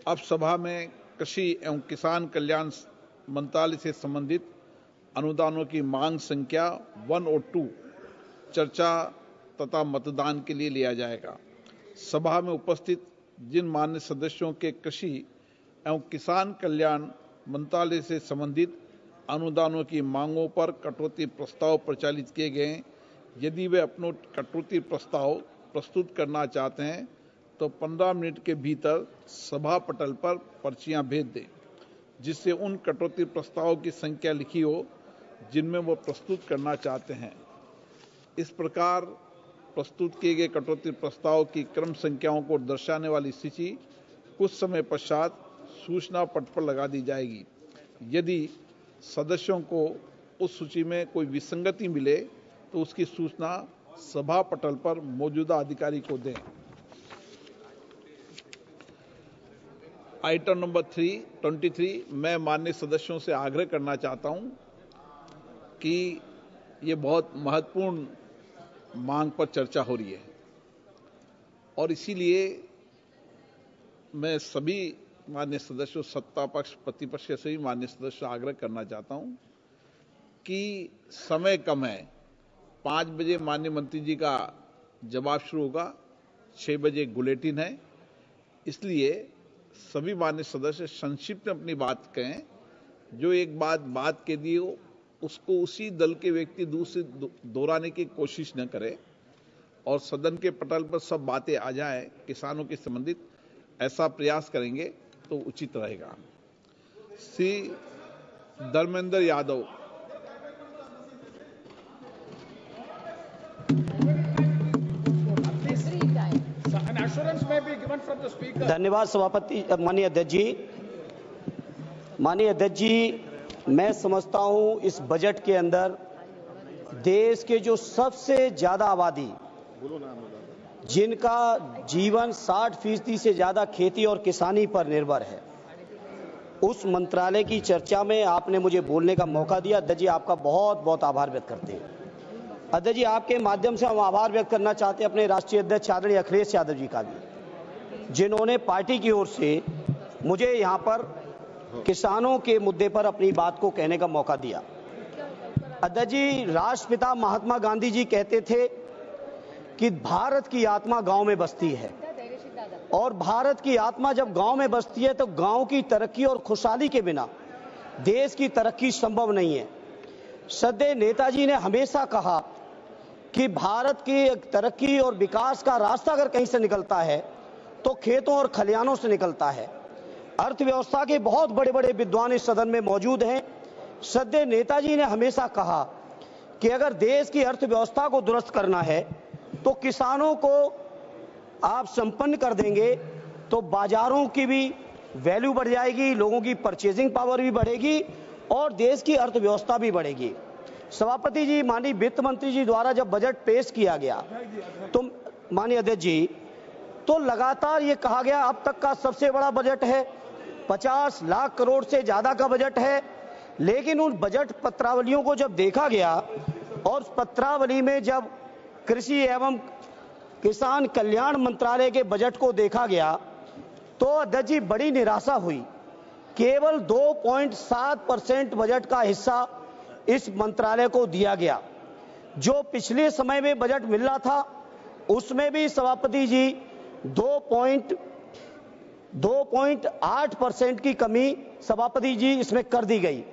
अब सभा में कृषि एवं किसान कल्याण मंत्रालय से संबंधित अनुदानों की मांग संख्या 1 और 2 चर्चा तथा मतदान के लिए लिया जाएगा। सभा में उपस्थित जिन मान्य सदस्यों के कृषि एवं किसान कल्याण मंत्रालय से संबंधित अनुदानों की मांगों पर कटौती प्रस्ताव प्रचालित किए गए हैं, यदि वे अपना कटौती प्रस्ताव प्रस्तुत करना चाहते हैं तो 15 मिनट के भीतर सभा पटल पर पर्चियां भेज दें, जिससे उन कटौती प्रस्तावों की संख्या लिखी हो जिनमें वो प्रस्तुत करना चाहते हैं। इस प्रकार प्रस्तुत किए गए कटौती प्रस्ताव की क्रम संख्याओं को दर्शाने वाली सूची कुछ समय पश्चात सूचना पट पर लगा दी जाएगी। यदि सदस्यों को उस सूची में कोई विसंगति मिले तो उसकी सूचना सभा पटल पर मौजूदा अधिकारी को दें। आइटम नंबर 23, मैं माननीय सदस्यों से आग्रह करना चाहता हूं कि ये बहुत महत्वपूर्ण मांग पर चर्चा हो रही है और इसीलिए मैं सभी माननीय सदस्यों, सत्ता पक्ष प्रतिपक्ष से सभी माननीय सदस्यों से आग्रह करना चाहता हूं कि समय कम है। 5 बजे माननीय मंत्री जी का जवाब शुरू होगा, 6 बजे बुलेटिन है, इसलिए सभी माननीय सदस्य संक्षिप्त में अपनी बात कहें। जो एक बात कह दी हो उसको उसी दल के व्यक्ति दूसरे दोहराने की कोशिश न करें और सदन के पटल पर सब बातें आ जाए किसानों के संबंधित, ऐसा प्रयास करेंगे तो उचित रहेगा। श्री धर्मेंद्र यादव। धन्यवाद सभापति। माननीय अध्यक्ष जी, मैं समझता हूं इस बजट के अंदर देश के जो सबसे ज्यादा आबादी, जिनका जीवन 60% से ज्यादा खेती और किसानी पर निर्भर है, उस मंत्रालय की चर्चा में आपने मुझे बोलने का मौका दिया। अध्यक्ष जी, आपका बहुत बहुत आभार व्यक्त करते हैं। अध्यक्ष जी, आपके माध्यम से हम आभार व्यक्त करना चाहते हैं अपने राष्ट्रीय अध्यक्ष आदरणीय अखिलेश यादव जी का भी, जिन्होंने पार्टी की ओर से मुझे यहाँ पर किसानों के मुद्दे पर अपनी बात को कहने का मौका दिया। अध्यक्ष जी, राष्ट्रपिता महात्मा गांधी जी कहते थे कि भारत की आत्मा गांव में बसती है और भारत की आत्मा जब गांव में बसती है तो गांव की तरक्की और खुशहाली के बिना देश की तरक्की संभव नहीं है। श्रद्धेय नेताजी ने हमेशा कहा कि भारत की तरक्की और विकास का रास्ता अगर कहीं से निकलता है तो खेतों और खलिहानों से निकलता है। अर्थव्यवस्था के बहुत बड़े बड़े विद्वान इस सदन में मौजूद हैं। श्रद्धेय नेताजी ने हमेशा कहा कि अगर देश की अर्थव्यवस्था को दुरुस्त करना है तो किसानों को आप संपन्न कर देंगे तो बाजारों की भी वैल्यू बढ़ जाएगी, लोगों की परचेजिंग पावर भी बढ़ेगी और देश की अर्थव्यवस्था भी बढ़ेगी। सभापति जी, माननीय वित्त मंत्री जी द्वारा जब बजट पेश किया गया तो माननीय अध्यक्ष जी, तो लगातार ये कहा गया अब तक का सबसे बड़ा बजट है, 50 लाख करोड़ से ज्यादा का बजट है। लेकिन उन बजट पत्रावलियों को जब देखा गया और उस पत्रावली में जब कृषि एवं किसान कल्याण मंत्रालय के बजट को देखा गया तो अध्यक्ष जी बड़ी निराशा हुई। केवल 2.7% बजट का हिस्सा इस मंत्रालय को दिया गया। जो पिछले समय में बजट मिल रहा था उसमें भी सभापति जी 2.8% की कमी सभापति जी इसमें कर दी गई।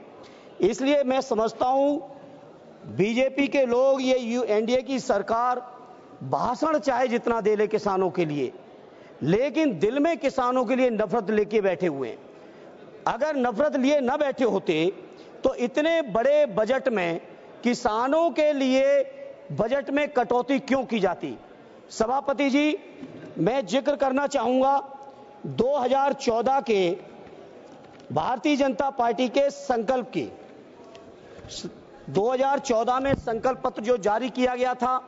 इसलिए मैं समझता हूं बीजेपी के लोग, ये एनडीए की सरकार भाषण चाहे जितना दे ले किसानों के लिए, लेकिन दिल में किसानों के लिए नफरत लेके बैठे हुए हैं। अगर नफरत लिए न बैठे होते तो इतने बड़े बजट में किसानों के लिए बजट में कटौती क्यों की जाती। सभापति जी, मैं जिक्र करना चाहूंगा 2014 के भारतीय जनता पार्टी के संकल्प की। 2014 में संकल्प पत्र जो जारी किया गया था,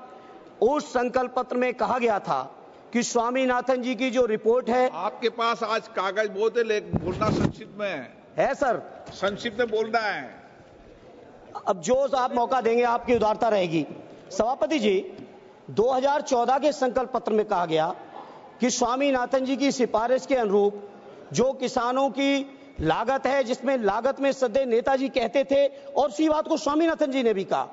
उस संकल्प पत्र में कहा गया था कि स्वामीनाथन जी की जो रिपोर्ट है। आपके पास आज कागज बहुत है, लेकिन बोलना संक्षिप्त में है सर, संक्षिप्त में बोलना है। अब जो आप मौका देंगे आपकी उदारता रहेगी। सभापति जी, 2014 के संकल्प पत्र में कहा गया कि स्वामीनाथन जी की सिफारिश के अनुरूप जो किसानों की लागत है, जिसमें लागत में सदैव नेताजी कहते थे, और इसी बात को स्वामीनाथन जी ने भी कहा,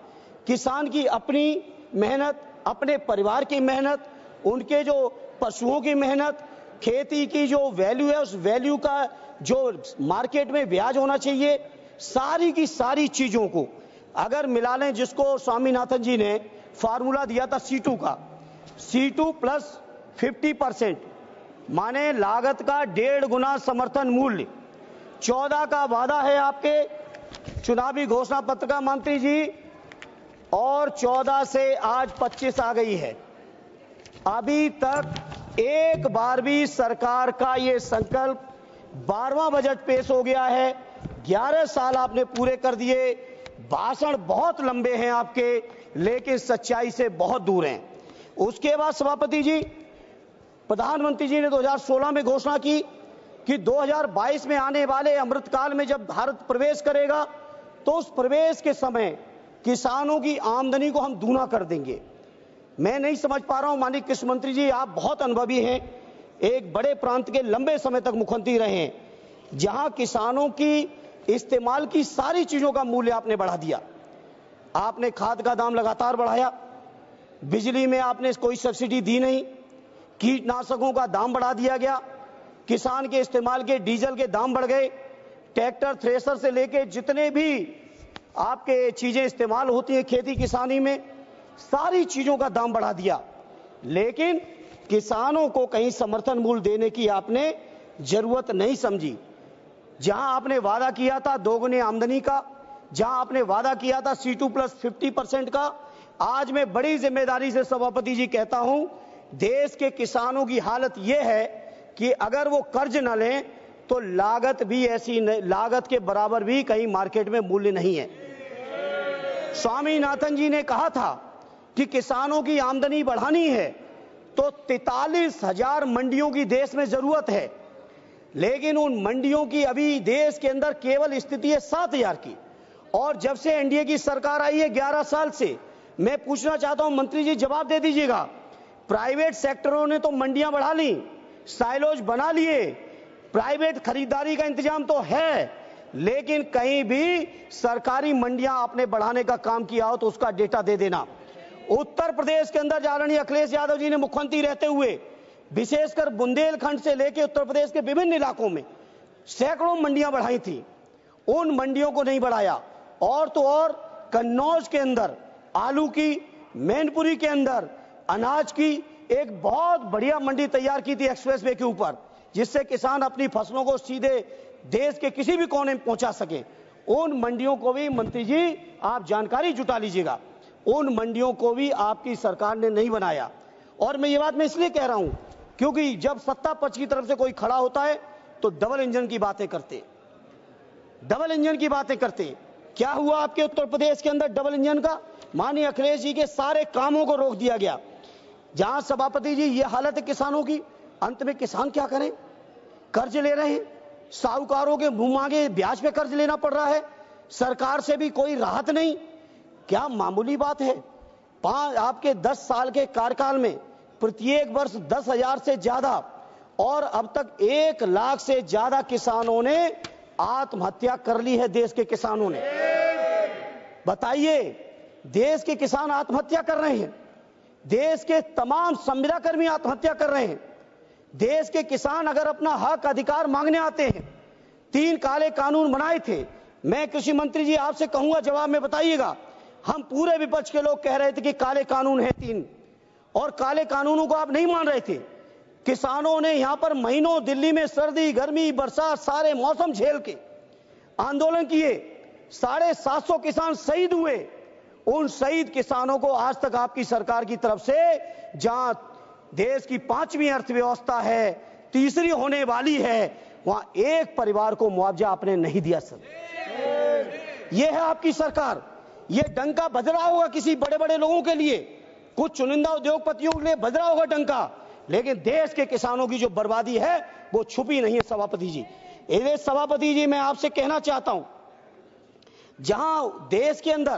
किसान की अपनी मेहनत, अपने परिवार की मेहनत, उनके जो पशुओं की मेहनत, खेती की जो वैल्यू है, उस वैल्यू का जो मार्केट में ब्याज होना चाहिए, सारी की सारी चीजों को अगर मिला लें, जिसको स्वामीनाथन जी ने फार्मूला दिया था C2 का, C2 प्लस 50%, माने लागत का 1.5 गुना समर्थन मूल्य। 14 का वादा है आपके चुनावी घोषणा पत्र का मंत्री जी, और 14 से आज 25 आ गई है। अभी तक एक बार भी सरकार का ये संकल्प, 12वां बजट पेश हो गया है, 11 साल आपने पूरे कर दिए, भाषण बहुत लंबे हैं आपके, लेकिन सच्चाई से बहुत दूर हैं। उसके बाद सभापति जी, प्रधानमंत्री जी ने 2016 में घोषणा की कि 2022 में आने वाले अमृतकाल में जब भारत प्रवेश करेगा, तो उस प्रवेश के समय किसानों की आमदनी को हम दूना कर देंगे। मैं नहीं समझ पा रहा हूं, माननीय कृषि मंत्री जी, आप बहुत अनुभवी हैं, एक बड़े प्रांत के लंबे समय तक मुख्यमंत्री रहे हैं, जहां किसानों की इस्तेमाल की सारी चीजों का मूल्य आपने बढ़ा दिया। आपने खाद का दाम लगातार बढ़ाया, बिजली में आपने कोई सब्सिडी दी नहीं, कीटनाशकों का दाम बढ़ा दिया गया, किसान के इस्तेमाल के डीजल के दाम बढ़ गए, ट्रैक्टर थ्रेसर से लेके जितने भी आपके चीजें इस्तेमाल होती हैं खेती किसानी में, सारी चीजों का दाम बढ़ा दिया। लेकिन किसानों को कहीं समर्थन मूल्य देने की आपने जरूरत नहीं समझी। जहां आपने वादा किया था दोगुनी आमदनी का, जहां आपने वादा किया था C2 प्लस 50% का, आज मैं बड़ी जिम्मेदारी से सभापति जी कहता हूं, देश के किसानों की हालत यह है कि अगर वो कर्ज न लें तो लागत भी ऐसी, लागत के बराबर भी कहीं मार्केट में मूल्य नहीं है। स्वामीनाथन जी ने कहा था कि किसानों की आमदनी बढ़ानी है तो 43,000 मंडियों की देश में जरूरत है, लेकिन उन मंडियों की अभी देश के अंदर केवल स्थिति है 7,000 की। और जब से एनडीए की सरकार आई है 11 साल से, मैं पूछना चाहता हूं मंत्री जी, जवाब दे दीजिएगा, प्राइवेट सेक्टरों ने तो मंडियां बढ़ा ली, साइलोज बना लिए, प्राइवेट खरीदारी का इंतजाम तो है, लेकिन कहीं भी सरकारी मंडियां आपने बढ़ाने का काम किया हो तो उसका डेटा दे देना। उत्तर प्रदेश के अंदर आदरणीय अखिलेश यादव जी ने मुख्यमंत्री रहते हुए विशेषकर बुंदेलखंड से लेकर उत्तर प्रदेश के विभिन्न इलाकों में सैकड़ों मंडियां बढ़ाई थी, उन मंडियों को नहीं बढ़ाया। और तो और कन्नौज के अंदर आलू की, मैनपुरी के अंदर अनाज की एक बहुत बढ़िया मंडी तैयार की थी एक्सप्रेसवे के ऊपर, जिससे किसान अपनी फसलों को सीधे देश के किसी भी कोने में पहुंचा सके। उन मंडियों को भी मंत्री जी आप जानकारी जुटा लीजिएगा, उन मंडियों को भी आपकी सरकार ने नहीं बनाया। और मैं ये बात मैं इसलिए कह रहा हूं क्योंकि जब सत्ता पक्ष की तरफ से कोई खड़ा होता है तो डबल इंजन की बातें करते, डबल इंजन की बातें करते। क्या हुआ आपके उत्तर प्रदेश के अंदर डबल इंजन का? माननीय अखिलेश जी के सारे कामों को रोक दिया गया। जहां सभापति जी ये हालत है किसानों की, अंत में किसान क्या करें? कर्ज ले रहे हैं, साहूकारों के मुंह मांगे ब्याज पे कर्ज लेना पड़ रहा है, सरकार से भी कोई राहत नहीं। क्या मामूली बात है? आपके 10 साल के कार्यकाल में प्रत्येक वर्ष 10,000 से ज्यादा और अब तक 1 लाख से ज्यादा किसानों ने आत्महत्या कर ली है। देश के किसानों ने, बताइए, देश के किसान आत्महत्या कर रहे हैं, देश के तमाम संविदा कर्मी आत्महत्या कर रहे हैं। देश के किसान अगर अपना हक अधिकार मांगने आते हैं, 3 काले कानून बनाए थे। मैं कृषि मंत्री जी आपसे कहूंगा जवाब में बताइएगा, हम पूरे विपक्ष के लोग कह रहे थे कि काले कानून है 3, और काले कानूनों को आप नहीं मान रहे थे। किसानों ने यहां पर महीनों दिल्ली में सर्दी गर्मी बरसात सारे मौसम झेल के आंदोलन किए, 750 किसान शहीद हुए। उन शहीद किसानों को आज तक आपकी सरकार की तरफ से, जहां देश की 5वीं अर्थव्यवस्था है, तीसरी होने वाली है, वहां एक परिवार को मुआवजा आपने नहीं दिया। सर, यह है आपकी सरकार। यह डंका बज रहा होगा किसी बड़े बड़े लोगों के लिए, कुछ चुनिंदा उद्योगपतियों के लिए बज रहा होगा डंका, लेकिन देश के किसानों की जो बर्बादी है वो छुपी नहीं है। सभापति जी, इसलिए सभापति जी मैं आपसे कहना चाहता हूं, जहां देश के अंदर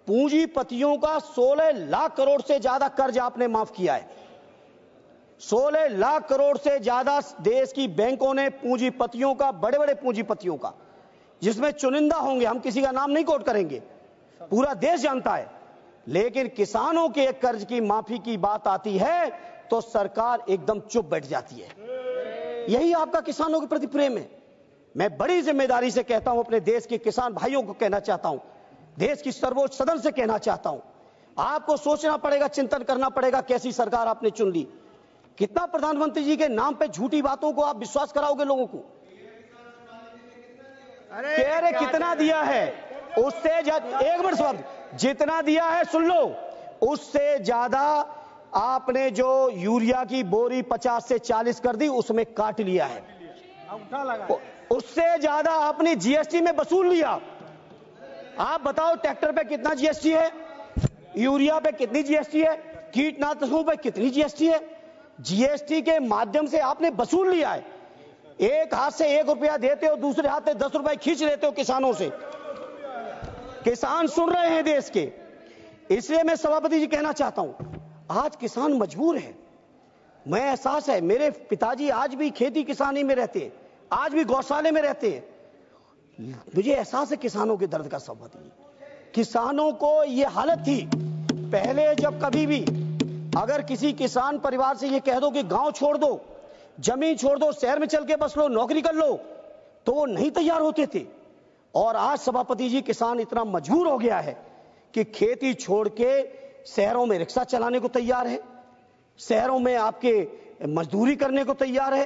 पूंजीपतियों का 16 लाख करोड़ से ज्यादा कर्ज आपने माफ किया है, 16 लाख करोड़ से ज्यादा देश की बैंकों ने पूंजीपतियों का, बड़े बड़े पूंजीपतियों का, जिसमें चुनिंदा होंगे, हम किसी का नाम नहीं कोट करेंगे, पूरा देश जानता है, लेकिन किसानों के कर्ज की माफी की बात आती है तो सरकार एकदम चुप बैठ जाती है। यही आपका किसानों के प्रति प्रेम है। मैं बड़ी जिम्मेदारी से कहता हूं, अपने देश के किसान भाइयों को कहना चाहता हूं, देश की सर्वोच्च सदन से कहना चाहता हूं, आपको सोचना पड़ेगा, चिंतन करना पड़ेगा, कैसी सरकार आपने चुन ली। कितना प्रधानमंत्री जी के नाम पे झूठी बातों को आप विश्वास कराओगे लोगों को? कह रहे कितना दिया है, उससे एक मिनट शब्द, जितना दिया है सुन लो, उससे ज्यादा आपने जो यूरिया की बोरी 50 से 40 कर दी, उसमें काट लिया है। उससे ज्यादा आपने जीएसटी में वसूल लिया। आप बताओ, ट्रैक्टर पे कितना जीएसटी है, यूरिया पे कितनी जीएसटी है, कीटनाशकों पे कितनी जीएसटी है? जीएसटी के माध्यम से आपने वसूल लिया है। एक हाथ से 1 रुपया देते हो, दूसरे हाथ से 10 रुपए खींच लेते हो किसानों से। किसान सुन रहे हैं देश के, इसलिए मैं सभापति जी कहना चाहता हूं, आज किसान मजबूर है। मैं एहसास है, मेरे पिताजी आज भी खेती किसानी में रहते हैं, आज भी गौशाले में रहते हैं। मुझे एहसास है किसानों के दर्द का। सभापति जी, किसानों को यह हालत थी पहले, जब कभी भी अगर किसी किसान परिवार से ये कह दो कि गांव छोड़ दो, जमीन छोड़ दो, शहर में चल के बस लो, नौकरी कर लो, तो वो नहीं तैयार होते थे। और आज सभापति जी, किसान इतना मजबूर हो गया है कि खेती छोड़ के शहरों में रिक्शा चलाने को तैयार है, शहरों में आपके मजदूरी करने को तैयार है,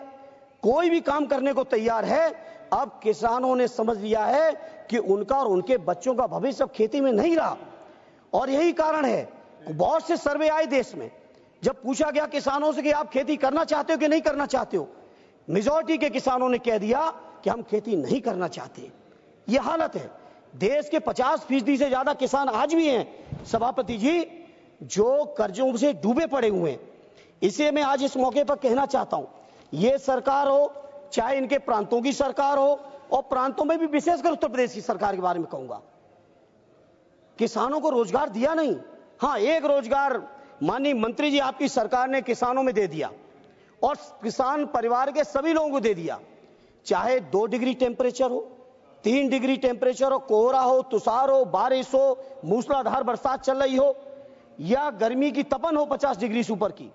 कोई भी काम करने को तैयार है। अब किसानों ने समझ लिया है कि उनका और उनके बच्चों का भविष्य अब खेती में नहीं रहा। और यही कारण है, बहुत से सर्वे आए देश में, जब पूछा गया किसानों से कि आप खेती करना चाहते हो कि नहीं करना चाहते हो, मेजॉरिटी के किसानों ने कह दिया कि हम खेती नहीं करना चाहते। यह हालत है। देश के 50% से ज्यादा किसान आज भी हैं सभापति जी, जो कर्जों से डूबे पड़े हुए हैं। इसलिए मैं आज इस मौके पर कहना चाहता हूं, ये सरकार हो, चाहे इनके प्रांतों की सरकार हो, और प्रांतों में भी विशेषकर उत्तर प्रदेश की सरकार के बारे में कहूंगा, किसानों को रोजगार दिया नहीं। हां, एक रोजगार माननीय मंत्री जी आपकी सरकार ने किसानों में दे दिया, और किसान परिवार के सभी लोगों को दे दिया, चाहे 2 डिग्री टेम्परेचर हो, 3 डिग्री टेम्परेचर हो, कोहरा हो, तुषार हो, बारिश हो, मूसलाधार बरसात चल रही हो, या गर्मी की तपन हो 50 डिग्री से ऊपर की,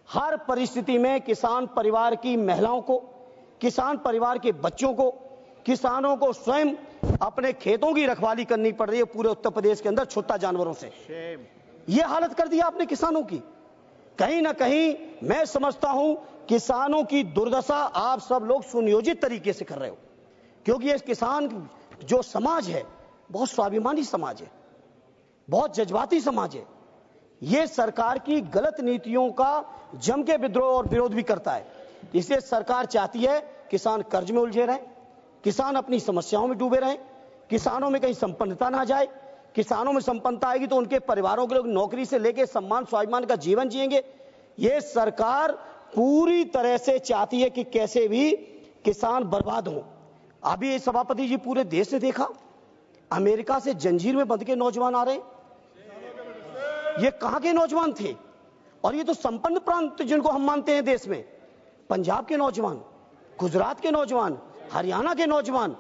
हर परिस्थिति में किसान परिवार की महिलाओं को, किसान परिवार के बच्चों को, किसानों को स्वयं अपने खेतों की रखवाली करनी पड़ रही है पूरे उत्तर प्रदेश के अंदर छुट्टा जानवरों से। यह हालत कर दिया आपने किसानों की। कहीं ना कहीं मैं समझता हूं किसानों की दुर्दशा आप सब लोग सुनियोजित तरीके से कर रहे हो, क्योंकि ये किसान जो समाज है बहुत स्वाभिमानी समाज है, बहुत जज्बाती समाज है। ये सरकार की गलत नीतियों का जम के विद्रोह और विरोध भी करता है। इसलिए सरकार चाहती है किसान कर्ज में उलझे रहे, किसान अपनी समस्याओं में डूबे रहे, किसानों में कहीं संपन्नता ना जाए। किसानों में संपन्नता आएगी तो उनके परिवारों के लोग नौकरी से लेकर सम्मान स्वाभिमान का जीवन जिएंगे। ये सरकार पूरी तरह से चाहती है कि कैसे भी किसान बर्बाद हो। अभी सभापति जी पूरे देश ने देखा, अमेरिका से जंजीर में बंध के नौजवान आ रहे। ये कहां के नौजवान थे? और ये तो संपन्न प्रांत जिनको हम मानते हैं देश में, पंजाब के नौजवान, गुजरात के नौजवान, हरियाणा के नौजवान,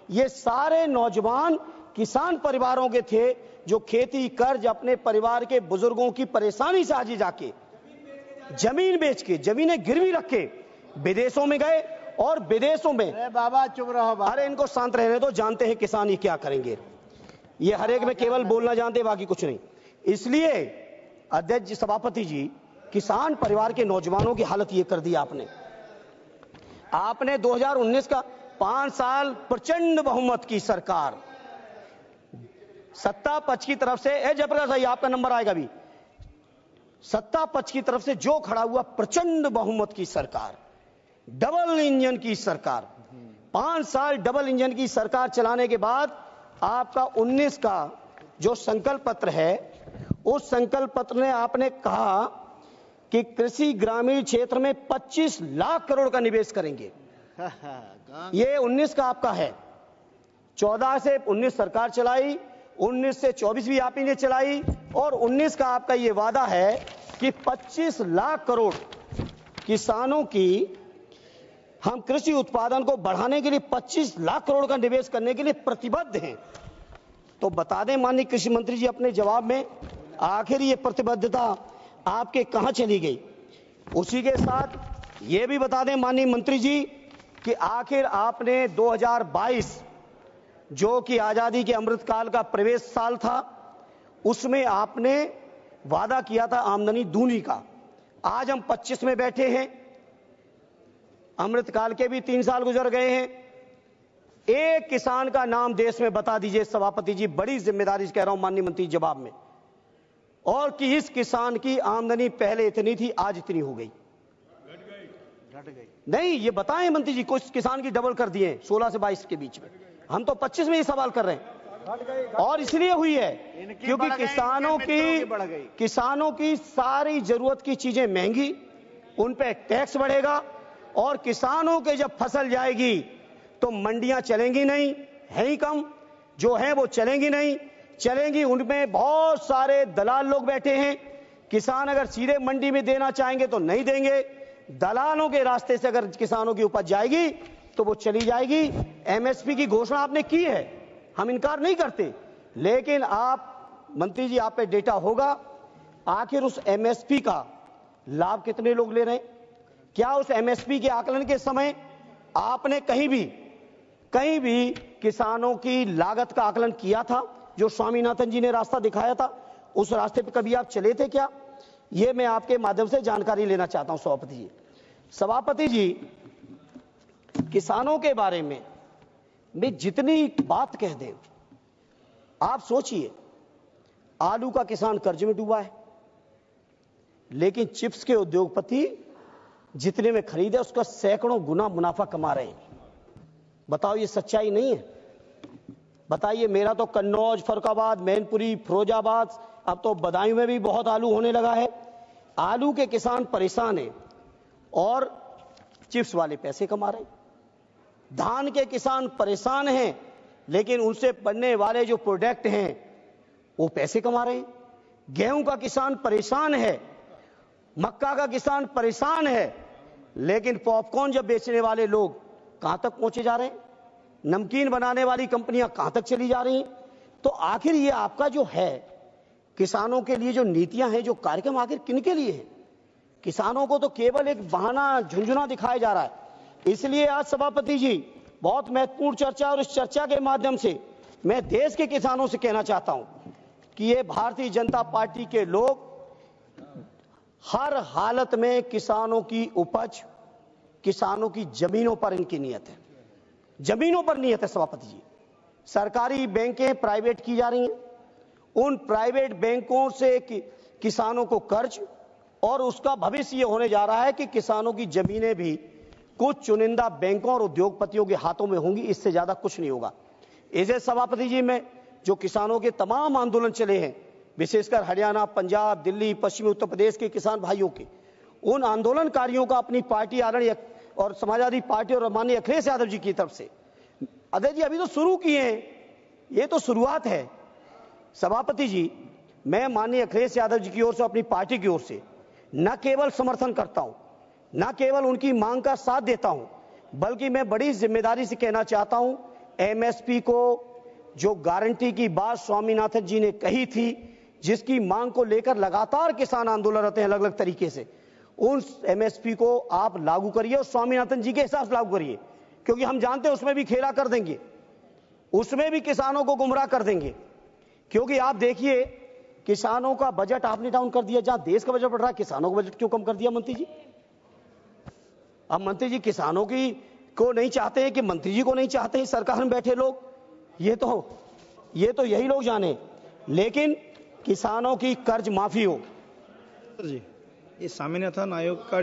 ये सारे नौजवान किसान परिवारों के थे, जो खेती कर्ज अपने परिवार के बुजुर्गों की परेशानी से आज जाके जमीन बेच के, जमीनें गिरवी रख के विदेशों में गए, और विदेशों में, अरे बाबा चुप रहो बाबा। अरे इनको शांत रहने दो, जानते हैं किसान ये क्या करेंगे। ये हर एक में केवल बोलना जानते, बाकी कुछ नहीं। इसलिए अध्यक्ष जी, सभापति जी, किसान परिवार के नौजवानों की हालत ये कर दी आपने 2019 का 5 साल प्रचंड बहुमत की सरकार, सत्ता पक्ष की तरफ से, जयप्रकाश भाई आपका नंबर आएगा भी, सत्ता पक्ष की तरफ से जो खड़ा हुआ प्रचंड बहुमत की सरकार, डबल इंजन की सरकार, 5 साल डबल इंजन की सरकार चलाने के बाद आपका 19 का जो संकल्प पत्र है, उस संकल्प पत्र में आपने कहा कि कृषि ग्रामीण क्षेत्र में 25 लाख करोड़ का निवेश करेंगे। ये 19 का आपका है। 14 से 19 सरकार चलाई, 19 से 24 भी आप ही ने चलाई, और 19 का आपका ये वादा है कि 25 लाख करोड़ किसानों की हम कृषि उत्पादन को बढ़ाने के लिए 25 लाख करोड़ का निवेश करने के लिए प्रतिबद्ध हैं। तो बता दें माननीय कृषि मंत्री जी अपने जवाब में, आखिर ये प्रतिबद्धता आपके कहां चली गई? उसी के साथ ये भी बता दें माननीय मंत्री जी कि आखिर आपने 2022 जो कि आजादी के अमृतकाल का प्रवेश साल था, उसमें आपने वादा किया था आमदनी दूनी का। आज हम 25 में बैठे हैं, अमृतकाल के भी 3 साल गुजर गए हैं। एक किसान का नाम देश में बता दीजिए सभापति जी, बड़ी जिम्मेदारी से कह रहा हूं माननीय मंत्री जवाब में, और कि इस किसान की आमदनी पहले इतनी थी आज इतनी हो गई। घट गई नहीं, ये बताएं मंत्री जी, कुछ किसान की डबल कर दिए 16 से 22 के बीच में। हम तो 25 में ये सवाल कर रहे हैं, और इसलिए हुई है क्योंकि किसानों की सारी जरूरत की चीजें महंगी, उन पे टैक्स बढ़ेगा, और किसानों के जब फसल जाएगी तो मंडियां चलेंगी नहीं, है ही कम, जो है वो चलेंगी नहीं, चलेंगी उनमें बहुत सारे दलाल लोग बैठे हैं। किसान अगर सीधे मंडी में देना चाहेंगे तो नहीं देंगे, दलालों के रास्ते से अगर किसानों की उपज जाएगी तो वो चली जाएगी। एमएसपी की घोषणा आपने की है, हम इनकार नहीं करते, लेकिन आप मंत्री जी आप पे डेटा होगा, आखिर उस एमएसपी का लाभ कितने लोग ले रहे हैं? क्या उस एमएसपी के आकलन के समय आपने कहीं भी किसानों की लागत का आकलन किया था? जो स्वामीनाथन जी ने रास्ता दिखाया था, उस रास्ते पे कभी आप चले थे क्या? ये मैं आपके माध्यम से जानकारी लेना चाहता हूं सभापति जी। सभापति जी, किसानों के बारे में मैं जितनी बात कह दें, आप सोचिए, आलू का किसान कर्ज में डूबा है, लेकिन चिप्स के उद्योगपति जितने में खरीदे उसका सैकड़ों गुना मुनाफा कमा रहे हैं। बताओ ये सच्चाई नहीं है? बताइए, मेरा तो कन्नौज, फरुखाबाद, मैनपुरी, फिरोजाबाद, अब तो बदायूं में भी बहुत आलू होने लगा है। आलू के किसान परेशान हैं और चिप्स वाले पैसे कमा रहे हैं। धान के किसान परेशान हैं, लेकिन उनसे बनने वाले जो प्रोडक्ट हैं वो पैसे कमा रहे हैं। गेहूं का किसान परेशान है, मक्का का किसान परेशान है, लेकिन पॉपकॉर्न जब बेचने वाले लोग कहां तक पहुंचे जा रहे हैं? नमकीन बनाने वाली कंपनियां कहां तक चली जा रही हैं? तो आखिर ये आपका जो है किसानों के लिए जो नीतियां हैं, जो कार्यक्रम, आखिर किनके लिए है? किसानों को तो केवल एक बहाना, झुंझुना दिखाया जा रहा है। इसलिए आज सभापति जी बहुत महत्वपूर्ण चर्चा, और इस चर्चा के माध्यम से मैं देश के किसानों से कहना चाहता हूं कि ये भारतीय जनता पार्टी के लोग हर हालत में किसानों की उपज, किसानों की जमीनों पर इनकी नियत है, जमीनों पर नियत है। सभापति जी, सरकारी बैंकें प्राइवेट की जा रही हैं, उन प्राइवेट बैंकों से किसानों को कर्ज, और उसका भविष्य ये होने जा रहा है कि किसानों की जमीनें भी कुछ चुनिंदा बैंकों और उद्योगपतियों के हाथों में होंगी, इससे ज्यादा कुछ नहीं होगा। इसे सभापति जी, में जो किसानों के तमाम आंदोलन चले हैं, विशेषकर हरियाणा, पंजाब, दिल्ली, पश्चिमी उत्तर प्रदेश के किसान भाइयों के, उन आंदोलनकारियों का अपनी पार्टी आदरणीय और समाजवादी पार्टी और माननीय अखिलेश यादव जी की तरफ से, अजय जी अभी तो शुरू किए हैं, ये तो शुरुआत है। सभापति जी, मैं माननीय अखिलेश यादव जी की ओर से, अपनी पार्टी की ओर से न केवल समर्थन करता हूं, न केवल उनकी मांग का साथ देता हूं, बल्कि मैं बड़ी जिम्मेदारी से कहना चाहता हूं, एमएसपी को जो गारंटी की बात स्वामीनाथन जी ने कही थी, जिसकी मांग को लेकर लगातार किसान आंदोलन रहते हैं अलग अलग तरीके से, उन एमएसपी को आप लागू करिए और स्वामीनाथन जी के हिसाब से लागू करिए, क्योंकि हम जानते हैं उसमें भी खेला कर देंगे, उसमें भी किसानों को गुमराह कर देंगे। क्योंकि आप देखिए, किसानों का बजट आपने डाउन कर दिया, जहां देश का बजट बढ़ रहा है, किसानों का बजट क्यों कम कर दिया मंत्री जी? अब मंत्री जी किसानों की को नहीं चाहते हैं कि मंत्री जी को नहीं चाहते हैं सरकार में बैठे लोग, ये तो यही लोग जाने, लेकिन किसानों की कर्ज माफी हो। जी, ये स्वामीनाथन आयोग का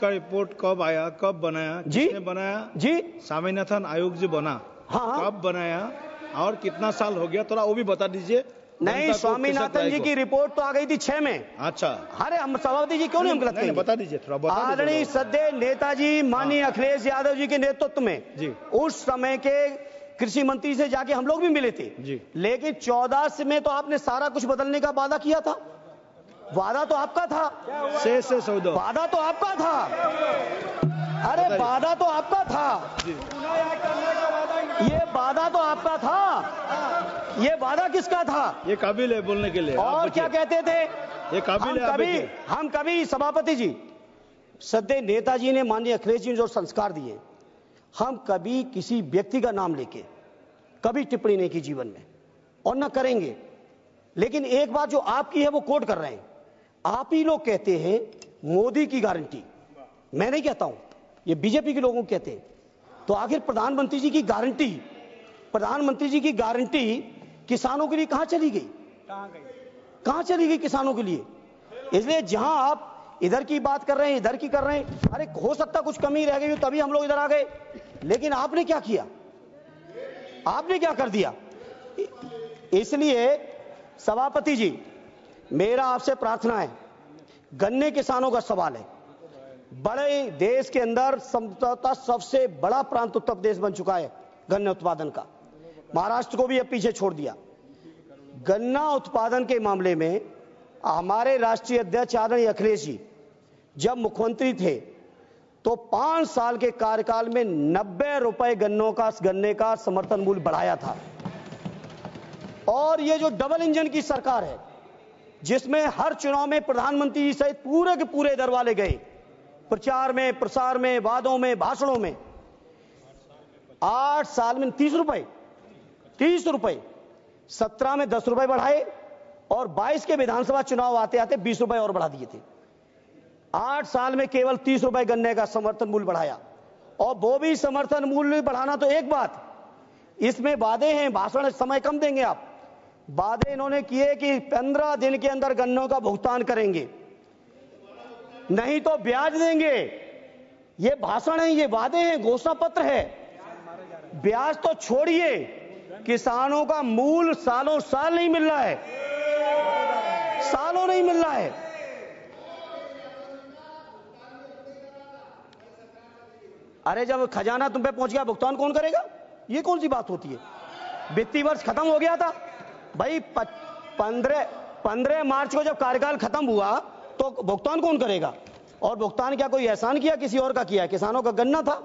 रिपोर्ट कब आया, कब बनाया, किसने बनाया? जी, स्वामीनाथन आयोग जो बना, हाँ, कब बनाया और कितना साल हो गया, थोड़ा वो भी बता दीजिए। नहीं, स्वामीनाथन जी की रिपोर्ट तो आ गई थी 6 में। अच्छा, अरे हम सभापति जी क्यों नहीं हम गलत करेंगे? बता दीजिए थोड़ा। आदरणीय सदैव नेताजी माननीय अखिलेश यादव जी के नेतृत्व में जी, उस समय के कृषि मंत्री से जाके हम लोग भी मिले थे जी। लेकिन 14 में तो आपने सारा कुछ बदलने का वादा किया था, वादा तो आपका था, से सौदा, वादा तो आपका था, अरे वादा तो आपका था, ये वादा तो आपका था, ये वादा किसका था? ये काबिल है बोलने के लिए। और क्या कहते थे? ये काबिल है। हम कभी सभापति जी, सदैव नेताजी ने, माननीय अखिलेश जी ने जो संस्कार दिए, हम कभी किसी व्यक्ति का नाम लेके कभी टिप्पणी नहीं की जीवन में, और न करेंगे। लेकिन एक बात जो आपकी है वो कोट कर रहे हैं, आप ही लोग कहते हैं मोदी की गारंटी, मैं नहीं कहता हूं, ये बीजेपी के लोगों कहते हैं। तो आखिर प्रधानमंत्री जी की गारंटी, प्रधानमंत्री जी की गारंटी किसानों के लिए कहां चली गई? कहां चली गई किसानों के लिए? इसलिए जहां आप इधर की बात कर रहे हैं, इधर की कर रहे हैं, अरे हो सकता कुछ कमी रह गई तभी हम लोग इधर आ गए, लेकिन आपने क्या किया? आपने क्या कर दिया? इसलिए सभापति जी, मेरा आपसे प्रार्थना है, गन्ने किसानों का सवाल है, बड़े देश के अंदर संभवतः सबसे बड़ा प्रांत उत्तर प्रदेश बन चुका है गन्ने उत्पादन का, महाराष्ट्र को भी अब पीछे छोड़ दिया। गन्ना उत्पादन के मामले में हमारे राष्ट्रीय अध्यक्ष आदरणीय अखिलेश जी जब मुख्यमंत्री थे तो 5 साल के कार्यकाल में 90 रुपए गन्ने का समर्थन मूल्य बढ़ाया था। और ये जो डबल इंजन की सरकार है, जिसमें हर चुनाव में प्रधानमंत्री जी सहित पूरे के पूरे दर वाले गए, प्रचार में, प्रसार में, वादों में, भाषणों में, 8 साल में 30 रुपए, 17 में 10 रुपए बढ़ाए, और 22 के विधानसभा चुनाव आते आते 20 रुपए और बढ़ा दिए थे। 8 साल में केवल 30 रुपए गन्ने का समर्थन मूल्य बढ़ाया, और वो भी समर्थन मूल्य बढ़ाना तो एक बात, इसमें वादे हैं, भाषण समय कम देंगे आप, वादे इन्होंने किए कि 15 दिन के अंदर गन्नों का भुगतान करेंगे, नहीं तो ब्याज देंगे। ये भाषण है, ये वादे हैं, घोषणा पत्र है। ब्याज तो छोड़िए, किसानों का मूल सालों साल नहीं मिल रहा है, सालों नहीं मिल रहा है। अरे जब खजाना तुम पे पहुंच गया, भुगतान कौन करेगा? ये कौन सी बात होती है? वित्तीय वर्ष खत्म हो गया था भाई, 15 मार्च को जब कार्यकाल खत्म हुआ तो भुगतान कौन करेगा? और भुगतान क्या कोई एहसान किया, किसी और का किया? किसानों का गन्ना था,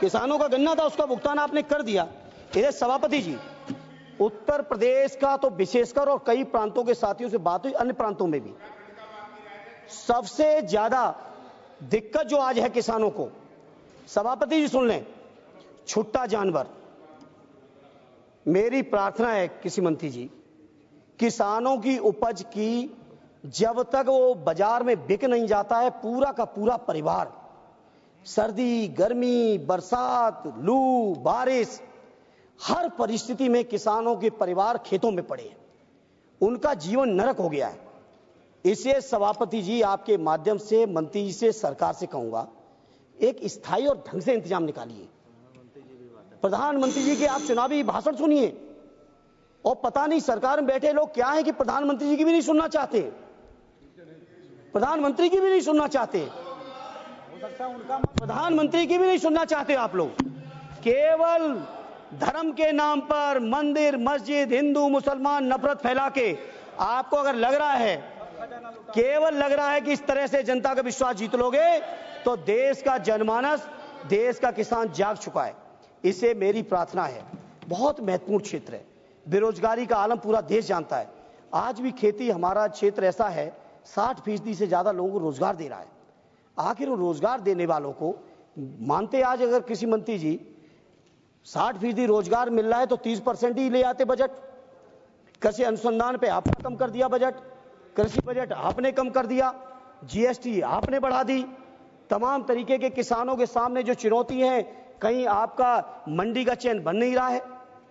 किसानों का गन्ना था, उसका भुगतान आपने कर दिया। इधर सभापति जी, उत्तर प्रदेश का तो विशेषकर, और कई प्रांतों के साथियों से बात हुई, अन्य प्रांतों में भी, सबसे ज्यादा दिक्कत जो आज है किसानों को, सभापति जी सुन लें, छुट्टा जानवर। मेरी प्रार्थना है कृषि मंत्री जी, किसानों की उपज की जब तक वो बाजार में बिक नहीं जाता है, पूरा का पूरा परिवार सर्दी, गर्मी, बरसात, लू, बारिश, हर परिस्थिति में किसानों के परिवार खेतों में पड़े हैं, उनका जीवन नरक हो गया है। इसे सभापति जी आपके माध्यम से मंत्री जी से, सरकार से कहूंगा, एक स्थायी और ढंग से इंतजाम निकालिए। प्रधानमंत्री जी के आप चुनावी भाषण सुनिए, और पता नहीं सरकार में बैठे लोग क्या है कि प्रधानमंत्री जी की भी नहीं सुनना चाहते, प्रधानमंत्री की भी नहीं सुनना चाहते, प्रधानमंत्री की भी नहीं सुनना चाहते आप लोग। केवल धर्म के नाम पर मंदिर, मस्जिद, हिंदू मुसलमान नफरत फैला के, आपको अगर लग रहा है, केवल लग रहा है कि इस तरह से जनता का विश्वास जीत लोगे, तो देश का जनमानस, देश का किसान जाग चुका है। इसे मेरी प्रार्थना है, बहुत महत्वपूर्ण क्षेत्र है, बेरोजगारी का आलम पूरा देश जानता है। आज भी खेती, हमारा क्षेत्र ऐसा है, 60% से ज्यादा लोगों को रोजगार दे रहा है। आखिर वो रोजगार देने वालों को मानते, आज अगर कृषि मंत्री जी 60% रोजगार मिल रहा है तो 30% ही ले आते बजट। कृषि अनुसंधान पे आपने कम कर दिया बजट, कृषि बजट आपने कम कर दिया, जीएसटी आपने बढ़ा दी। तमाम तरीके के किसानों के सामने जो चुनौती है, कहीं आपका मंडी का चैन बन नहीं रहा है,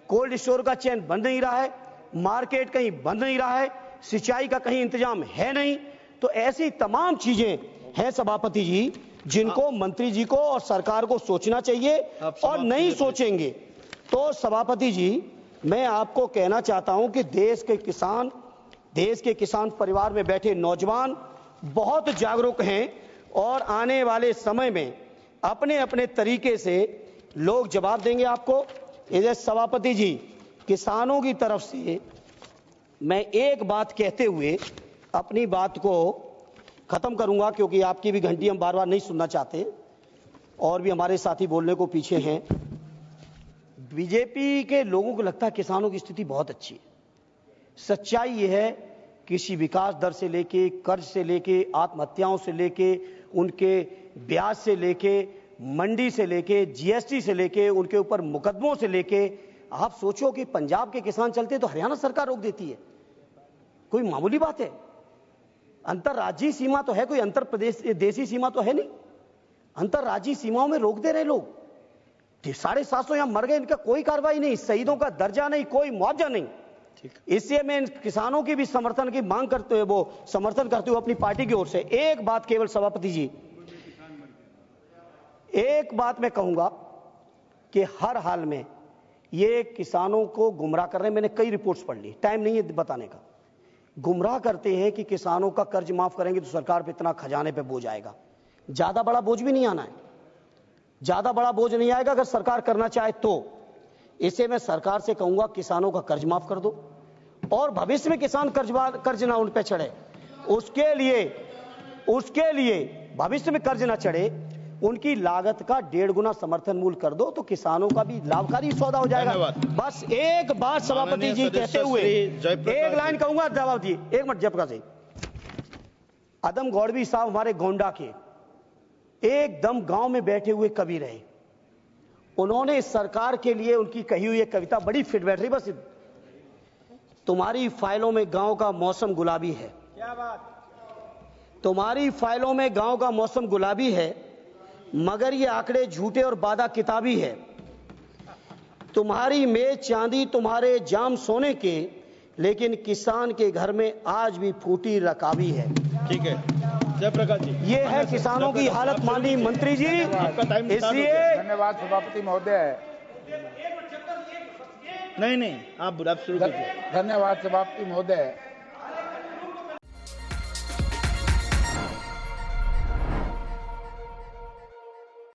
कोल्ड स्टोर का चैन बन नहीं रहा है, मार्केट कहीं बन नहीं रहा है, सिंचाई का कहीं इंतजाम है नहीं। तो ऐसी तमाम चीजें हैं सभापति जी, जिनको मंत्री जी को और सरकार को सोचना चाहिए, और नहीं सोचेंगे तो सभापति जी, मैं आपको कहना चाहता हूं कि देश के किसान परिवार में बैठे नौजवान बहुत जागरूक हैं, और आने वाले समय में अपने अपने तरीके से लोग जवाब देंगे आपको। इधर सभापति जी, किसानों की तरफ से मैं एक बात कहते हुए अपनी बात को खत्म करूंगा क्योंकि आपकी भी घंटी हम बार बार नहीं सुनना चाहते और भी हमारे साथी बोलने को पीछे हैं। बीजेपी के लोगों को लगता है किसानों की स्थिति बहुत अच्छी है। सच्चाई ये है, कृषि विकास दर से लेके, कर्ज से लेके, आत्महत्याओं से लेके, उनके ब्याज से लेके, मंडी से लेके, जीएसटी से लेके, उनके ऊपर मुकदमों से लेके, आप सोचो कि पंजाब के किसान चलते तो हरियाणा सरकार रोक देती है। कोई मामूली बात है? अंतरराज्यीय सीमा तो है, कोई अंतर प्रदेश देशी सीमा तो है नहीं। अंतरराज्यीय सीमाओं में रोक दे रहे लोग। 750 यहां मर गए, इनका कोई कार्रवाई नहीं, शहीदों का दर्जा नहीं, कोई मुआवजा नहीं। इसलिए मैं किसानों की भी समर्थन की मांग करते हुए, वो समर्थन करते हुए अपनी पार्टी की ओर से एक बात केवल सभापति जी, एक बात मैं कहूंगा कि हर हाल में ये किसानों को गुमराह कर रहे हैं। मैंने कई रिपोर्ट्स पढ़ ली, टाइम नहीं है बताने का। गुमराह करते हैं कि किसानों का कर्ज माफ करेंगे तो सरकार पे इतना खजाने पे बोझ आएगा। ज्यादा बड़ा बोझ भी नहीं आना है, ज्यादा बड़ा बोझ नहीं आएगा अगर सरकार करना चाहे तो। इसे मैं सरकार से कहूंगा किसानों का कर्ज माफ कर दो और भविष्य में किसान कर्ज ना उन पे चढ़े, उसके लिए भविष्य में कर्ज ना चढ़े, उनकी लागत का 1.5 गुना समर्थन मूल्य कर दो तो किसानों का भी लाभकारी सौदा हो जाएगा। बस एक बात सभापति जी कहते हुए एक लाइन कहूंगा, जवाब दिए। एक मिनट जयप्रकाश जी। अदम गौड़वी साहब हमारे गोंडा के एकदम गांव में बैठे हुए कवि रहे। उन्होंने इस सरकार के लिए उनकी कही हुई एक कविता बड़ी फिट बैठ रही, बस तुम्हारी फाइलों में गांव का मौसम गुलाबी है। क्या बात? तुम्हारी फाइलों में गांव का मौसम गुलाबी है, मगर ये आंकड़े झूठे और वादा किताबी है। तुम्हारी मेज चांदी, तुम्हारे जाम सोने के, लेकिन किसान के घर में आज भी फूटी रकाबी है। ठीक है जयप्रकाश जी, ये है किसानों की हालत माननीय मंत्री जी। इसलिए धन्यवाद सभापति महोदय। नहीं आप शुरू कीजिए। धन्यवाद सभापति महोदय।